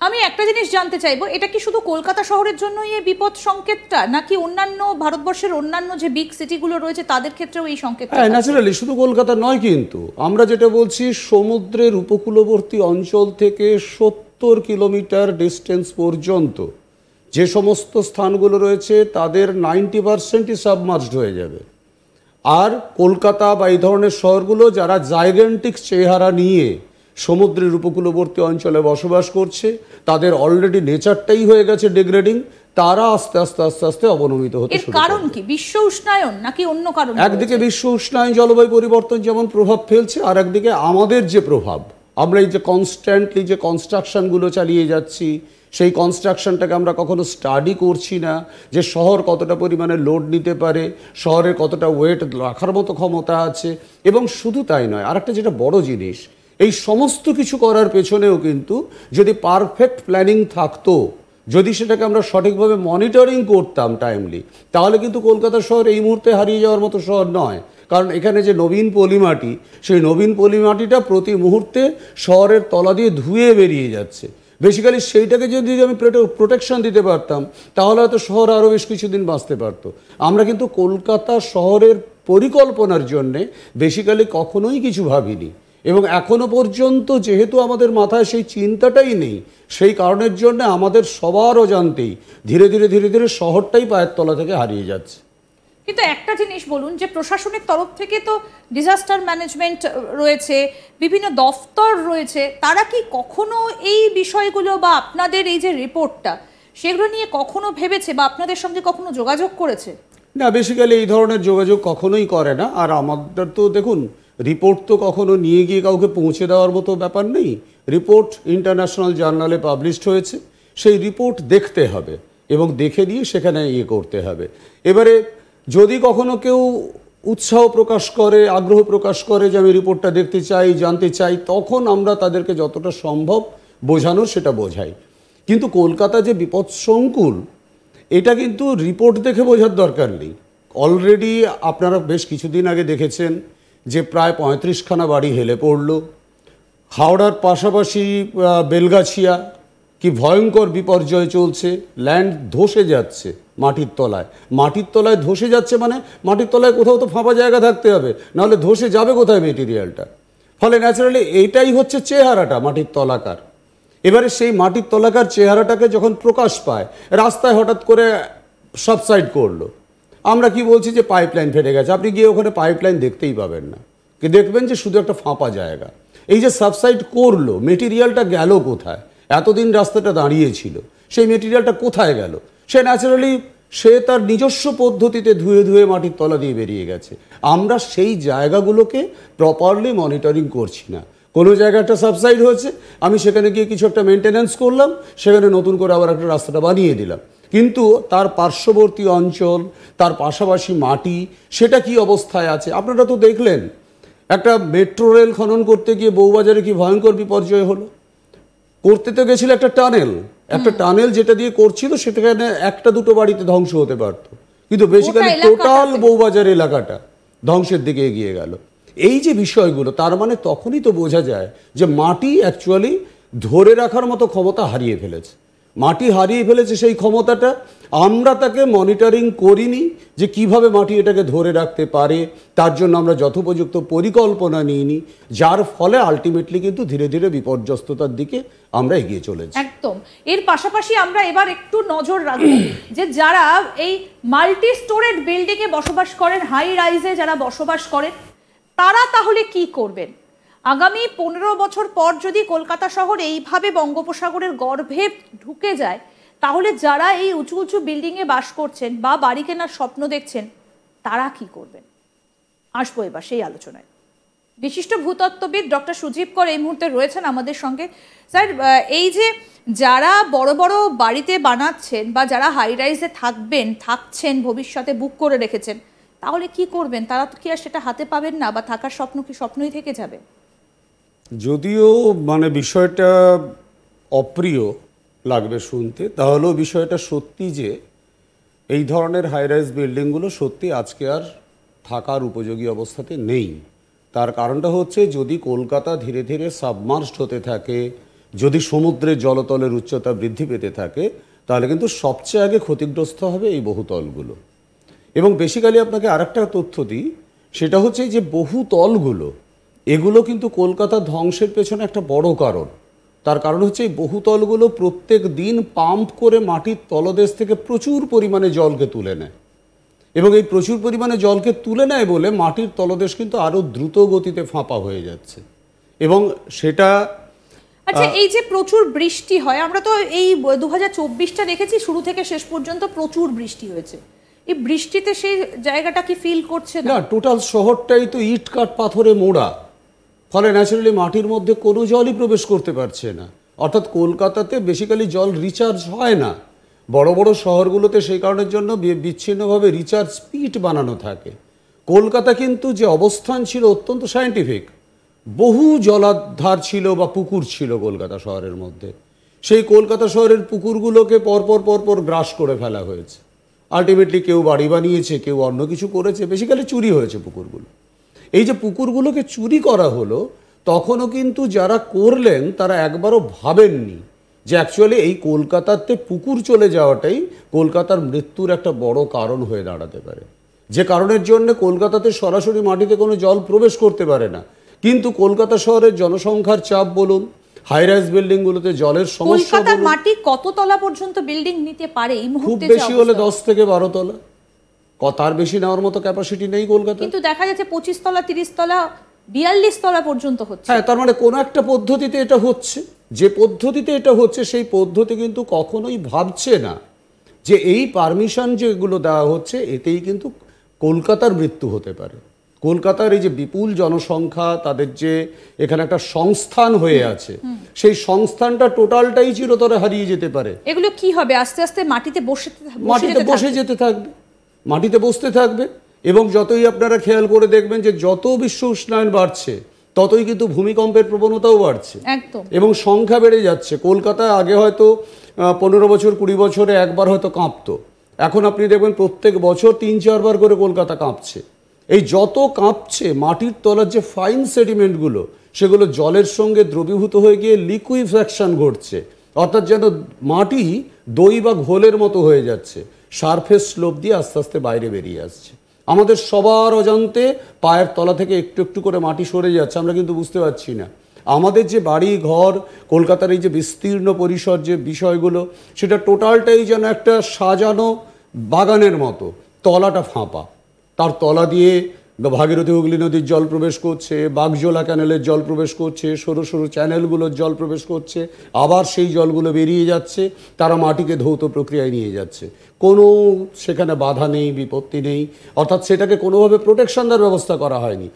আমি একটা জিনিস জানতে চাইবো, এটা কি শুধু কলকাতা শহরের জন্যই এই বিপদ সংকেতটা, নাকি অন্যান্য ভারতবর্ষের অন্যান্য যে বিগ সিটিগুলো রয়েছে তাদের ক্ষেত্রেও এই সংকেত? হ্যাঁ, ন্যাচারালি শুধু কলকাতা নয়, কিন্তু আমরা যেটা বলছি সমুদ্রের উপকূলবর্তী অঞ্চল থেকে 70 কিলোমিটার ডিস্টেন্স পর্যন্ত যে সমস্ত স্থানগুলো রয়েছে তাদের 90%ই সাবমার্জড হয়ে যাবে। আর কলকাতা বা এই ধরনের শহরগুলো যারা জাইগেন্টিক চেহারা নিয়ে সমুদ্রের উপকূলবর্তী অঞ্চলে বসবাস করছে, তাদের অলরেডি নেচারটাই হয়ে গেছে ডিগ্রেডিং, তারা আস্তে আস্তে আস্তে আস্তে অবনমিত হতে শুরু করে। কারণ কি বিশ্ব উষ্ণায়ন নাকি অন্য কারণ? একদিকে বিশ্ব উষ্ণায়ন, জলবায়ু পরিবর্তন যেমন প্রভাব ফেলছে, আর একদিকে আমাদের যে প্রভাব, আমরা এই যে কনস্ট্যান্টলি যে কনস্ট্রাকশনগুলো চালিয়ে যাচ্ছি, সেই কনস্ট্রাকশনটাকে আমরা কখনো স্টাডি করছি না যে শহর কতটা পরিমাণে লোড নিতে পারে, শহরের কতটা ওয়েট রাখার মতো ক্ষমতা আছে। এবং শুধু তাই নয়, আরেকটা যেটা বড় জিনিস, এই সমস্ত কিছু করার পেছনেও কিন্তু যদি পারফেক্ট প্ল্যানিং থাকতো, যদি সেটাকে আমরা সঠিকভাবে মনিটরিং করতাম টাইমলি, তাহলে কিন্তু কলকাতা শহর এই মুহূর্তে হারিয়ে যাওয়ার মতো শহর নয়। কারণ এখানে যে নবীন পলিমাটি, সেই নবীন পলিমাটিটা প্রতি মুহূর্তে শহরের তলা দিয়ে ধুয়ে বেরিয়ে যাচ্ছে। বেসিক্যালি সেইটাকে যদি আমি প্রোটেকশন দিতে পারতাম, তাহলে হয়তো শহর আরও বেশ কিছুদিন বাঁচতে পারতো। আমরা কিন্তু কলকাতা শহরের পরিকল্পনার জন্যে বেসিক্যালি কখনোই কিছু ভাবিনি, এবং এখনো পর্যন্ত যেহেতু আমাদের মাথায় সেই চিন্তাটাই নেই, সেই কারণের জন্য আমাদের সবার অজান্তেই ধীরে ধীরে ধীরে ধীরে শহরটাই পায়ের তলা থেকে হারিয়ে যাচ্ছে। কিন্তু একটা জিনিস বলুন, যে প্রশাসনের তরফ থেকে তো ডিজাস্টার ম্যানেজমেন্ট রয়েছে, বিভিন্ন দফতর রয়েছে, তারা কি কখনো এই বিষয়গুলো বা আপনাদের এই যে রিপোর্টটা, সেগুলো নিয়ে কখনো ভেবেছে বা আপনাদের সঙ্গে কখনো যোগাযোগ করেছে? না, বেসিক্যালি এই ধরনের যোগাযোগ কখনোই করে না। আর আমাদের তো দেখুন, রিপোর্ট তো কখনো নিয়ে গিয়ে কাউকে পৌঁছে দেওয়ার মতো ব্যাপার নেই। রিপোর্ট ইন্টারন্যাশনাল জার্নালে পাবলিশড হয়েছে, সেই রিপোর্ট দেখতে হবে এবং দেখে নিয়ে সেখানে করতে হবে। এবারে যদি কখনো কেউ উৎসাহ প্রকাশ করে, আগ্রহ প্রকাশ করে যে আমি রিপোর্টটা দেখতে চাই, জানতে চাই, তখন আমরা তাদেরকে যতটা সম্ভব বোঝানোর সেটা বোঝাই। কিন্তু কলকাতা যে বিপদসংকুল, এটা কিন্তু রিপোর্ট দেখে বোঝার দরকার নেই। অলরেডি আপনারা বেশ কিছুদিন আগে দেখেছেন যে প্রায় 35খানা বাড়ি হেলে পড়ল। হাওড়ার পাশাপাশি বেলগাছিয়া কি ভয়ঙ্কর বিপর্যয় চলছে, ল্যান্ড ধসে যাচ্ছে মাটির তলায়। মাটির তলায় ধসে যাচ্ছে মানে মাটির তলায় কোথাও তো ফাঁপা জায়গা থাকতে হবে, নাহলে ধসে যাবে কোথায় মেটেরিয়ালটা। ফলে ন্যাচারালি এইটাই হচ্ছে চেহারাটা মাটির তলাকার। এবারে সেই মাটির তলাকার চেহারাটাকে যখন প্রকাশ পায়, রাস্তায় হঠাৎ করে সাবসাইড করলো, আমরা কি বলছি যে পাইপলাইন ফেটে গেছে, আপনি গিয়ে ওখানে পাইপলাইন দেখতেই পাবেন না, কি দেখবেন যে শুধু একটা ফাঁপা জায়গা। এই যে সাবসাইড করলো, মেটেরিয়ালটা গেল কোথায়? এতদিন রাস্তাটা দাঁড়িয়েছিল, সেই মেটেরিয়ালটা কোথায় গেল? সে ন্যাচারালি সে তার নিজস্ব পদ্ধতিতে ধুয়ে ধুয়ে মাটির তলা দিয়ে বেরিয়ে গেছে। আমরা সেই জায়গাগুলোকে প্রপারলি মনিটরিং করছি না। কোনো জায়গায় একটা সাবসাইড হয়েছে, আমি সেখানে গিয়ে কিছু একটা মেনটেন্যান্স করলাম, সেখানে নতুন করে আবার একটা রাস্তাটা বানিয়ে দিলাম, কিন্তু তার পার্শ্ববর্তী অঞ্চল, তার পাশাপাশি মাটি, সেটা কি অবস্থায় আছে আপনারা তো দেখলেন। একটা মেট্রো রেল খনন করতে গিয়ে বউবাজারে কি ভয়ঙ্কর বিপর্যয় হলো। করতে তো গেছিল একটা টানেল যেটা দিয়ে করছিল সেখানে একটা দুটো বাড়িতে ধ্বংস হতে পারত, কিন্তু বেসিক্যালি টোটাল বউবাজার এলাকাটা ধ্বংসের দিকে এগিয়ে গেল। এই যে বিষয়গুলো, তার মানে তখনই তো বোঝা যায় যে মাটি অ্যাকচুয়ালি ধরে রাখার মতো ক্ষমতা হারিয়ে ফেলেছে। মাটি হারিয়ে ফেলেছে সেই ক্ষমতাটা, আমরা তাকে মনিটরিং করিনি যে কিভাবে মাটি এটাকে ধরে রাখতে পারে, তার জন্য আমরা যথোপযুক্ত পরিকল্পনা নিইনি, যার ফলে আলটিমেটলি কিন্তু ধীরে ধীরে বিপর্যস্ততার দিকে আমরা এগিয়ে চলেছি। একদম। এর পাশাপাশি আমরা এবার একটু নজর রাখব যে যারা এই মাল্টি স্টোরেড বিল্ডিং এ বসবাস করেন, হাই রাইজে যারা বসবাস করেন, তারা তাহলে কি করবেন? আগামী 15 বছর পর যদি কলকাতা শহর এইভাবে বঙ্গোপসাগরের গর্ভে ঢুকে যায়, তাহলে যারা এই উঁচু উঁচু বিল্ডিংয়ে বাস করছেন বা বাড়ি কেনার স্বপ্ন দেখছেন, তারা কি করবেন? আসবো এবার সেই আলোচনায়। বিশিষ্ট ভূতত্ত্ববিদ ডক্টর সুজীব কর এই মুহূর্তে রয়েছেন আমাদের সঙ্গে। স্যার, এই যে যারা বড় বড় বাড়িতে বানাচ্ছেন বা যারা হাই রাইজে থাকছেন, ভবিষ্যতে বুক করে রেখেছেন, তাহলে কি করবেন? তারা তো কি আর সেটা হাতে পাবেন না, বা থাকার স্বপ্ন কি স্বপ্নই থেকে যাবে? যদিও বিষয়টা অপ্রিয় লাগবে শুনতে, তাহলেও বিষয়টা সত্যি যে এই ধরনের হাই রাইজ বিল্ডিংগুলো সত্যি আজকে আর থাকার উপযোগী অবস্থাতে নেই। তার কারণটা হচ্ছে, যদি কলকাতা ধীরে ধীরে সাবমার্জড হতে থাকে, যদি সমুদ্রের জলতলের উচ্চতা বৃদ্ধি পেতে থাকে তাহলে কিন্তু সবচেয়ে আগে ক্ষতিগ্রস্ত হবে এই বহুতলগুলো। এবং বেসিক্যালি আপনাকে আরেকটা তথ্য দিই, সেটা হচ্ছে যে বহুতলগুলো এগুলো কিন্তু কলকাতা ধ্বংসের পেছনে একটা বড় কারণ। তার কারণ হচ্ছে এই বহুতলগুলো প্রত্যেক দিন পাম্প করে মাটির তলদেশ থেকে প্রচুর পরিমাণে জলকে তুলে নেয়, এবং এই প্রচুর পরিমাণে জলকে তুলে নেয় বলে মাটির তলদেশ কিন্তু আরও দ্রুত গতিতে ফাঁপা হয়ে যাচ্ছে। এবং সেটা আচ্ছা, এই যে প্রচুর বৃষ্টি হয়, আমরা তো এই 2024টা দেখেছি শুরু থেকে শেষ পর্যন্ত প্রচুর বৃষ্টি হয়েছে, এই বৃষ্টিতে সেই জায়গাটা কি ফিল করছে না? না, টোটাল শহরটাই তো ইট কাঠ পাথরে মোড়া, ফলে ন্যাচারালি মাটির মধ্যে কোনো জলই প্রবেশ করতে পারছে না। অর্থাৎ কলকাতাতে বেসিক্যালি জল রিচার্জ হয় না। বড় বড় শহরগুলোতে সেই কারণের জন্য বিচ্ছিন্নভাবে রিচার্জ পিট বানানো থাকে। কলকাতা কিন্তু যে অবস্থান ছিল অত্যন্ত সায়েন্টিফিক, বহু জলাধার ছিল বা পুকুর ছিল কলকাতা শহরের মধ্যে। সেই কলকাতা শহরের পুকুরগুলোকে পরপর গ্রাস করে ফেলা হয়েছে। আলটিমেটলি কেউ বাড়ি বানিয়েছে, কেউ অন্য কিছু করেছে, বেসিক্যালি চুরি হয়েছে পুকুরগুলো। এই যে পুকুরগুলোকে চুরি করা হলো, তখনও কিন্তু যারা করলেন তারা একবারও ভাবেননি যে অ্যাকচুয়ালি এই কলকাতাতে পুকুর চলে যাওয়াটাই কলকাতার মৃত্যুর একটা বড় কারণ হয়ে দাঁড়াতে পারে, যে কারণের জন্য কলকাতাতে সরাসরি মাটিতে কোনো জল প্রবেশ করতে পারে না। কিন্তু কলকাতা শহরের জনসংখ্যার চাপ বলুন, হাইরাইজ বিল্ডিংগুলোতে জলের সমস্যা কলকাতার বলুন, মাটি কত তলা পর্যন্ত বিল্ডিং নিতে পারে এই খুব মুহূর্তে? বেশি হলে 10 থেকে 12 তলা, তার বেশি নেওয়ার মতো ক্যাপাসিটি নেই কলকাতা। কিন্তু দেখা যাচ্ছে 25 তলা, 30 তলা, 42 তলা পর্যন্ত হচ্ছে। হ্যাঁ, তার মানে কোনো একটা পদ্ধতিতে এটা হচ্ছে। যে পদ্ধতিতে এটা হচ্ছে সেই পদ্ধতি কিন্তু কখনোই ভাবছে না যে এই পারমিশন যেগুলো দেওয়া হচ্ছে এতেই কিন্তু কলকাতার মৃত্যু হতে পারে। কলকাতার এই যে বিপুল জনসংখ্যা, তাদের যে এখানে একটা সংস্থান হয়ে আছে, সেই সংস্থানটা টোটালটাই চিরতরে হারিয়ে যেতে পারে। এগুলো কি হবে? আস্তে আস্তে মাটিতে মাটিতে বসে যেতে থাকবে, মাটিতে বসতে থাকবে। এবং যতই আপনারা খেয়াল করে দেখবেন যে যত বিশ্ব উষ্ণায়ন বাড়ছে ততই কিন্তু ভূমিকম্পের প্রবণতাও বাড়ছে একদম, এবং সংখ্যা বেড়ে যাচ্ছে। কলকাতায় আগে হয়তো 15 বছর 20 বছরে একবার হয়তো কাঁপতো, এখন আপনি দেখবেন প্রত্যেক বছর 3-4 বার করে কলকাতা কাঁপছে। এই যত কাঁপছে, মাটির তলার যে ফাইন সেডিমেন্টগুলো সেগুলো জলের সঙ্গে দ্রবীভূত হয়ে গিয়ে লিকুইফ্যাকশন ঘটছে, অর্থাৎ যেন মাটি দই বা ঘোলের মতো হয়ে যাচ্ছে, সারফেস স্লোপ দিয়ে আস্তে আস্তে বাইরে বেরিয়ে আসছে। আমাদের সবার অজান্তে পায়ের তলা থেকে একটু একটু করে মাটি সরে যাচ্ছে, আমরা কিন্তু বুঝতে পারছি না। আমাদের যে বাড়ি ঘর, কলকাতার এই যে বিস্তীর্ণ পরিসর যে বিষয়গুলো, সেটা টোটালটাই যেন একটা সাজানো বাগানের মতো, তলাটা ফাঁপা। তার তলা দিয়ে ভাগীরথী হুগলি নদীর জল প্রবেশ করছে, বাগজোলা ক্যানেলের জল প্রবেশ করছে, সরু সরু চ্যানেলগুলোর জল প্রবেশ করছে, আবার সেই জলগুলো বেরিয়ে যাচ্ছে, তারা মাটিকে ধৌত প্রক্রিয়ায় নিয়ে যাচ্ছে। কোনো সেখানে বাধা নেই, বিপত্তি নেই, অর্থাৎ সেটাকে কোনোভাবে প্রোটেকশন দেওয়ার ব্যবস্থা করা হয়নি।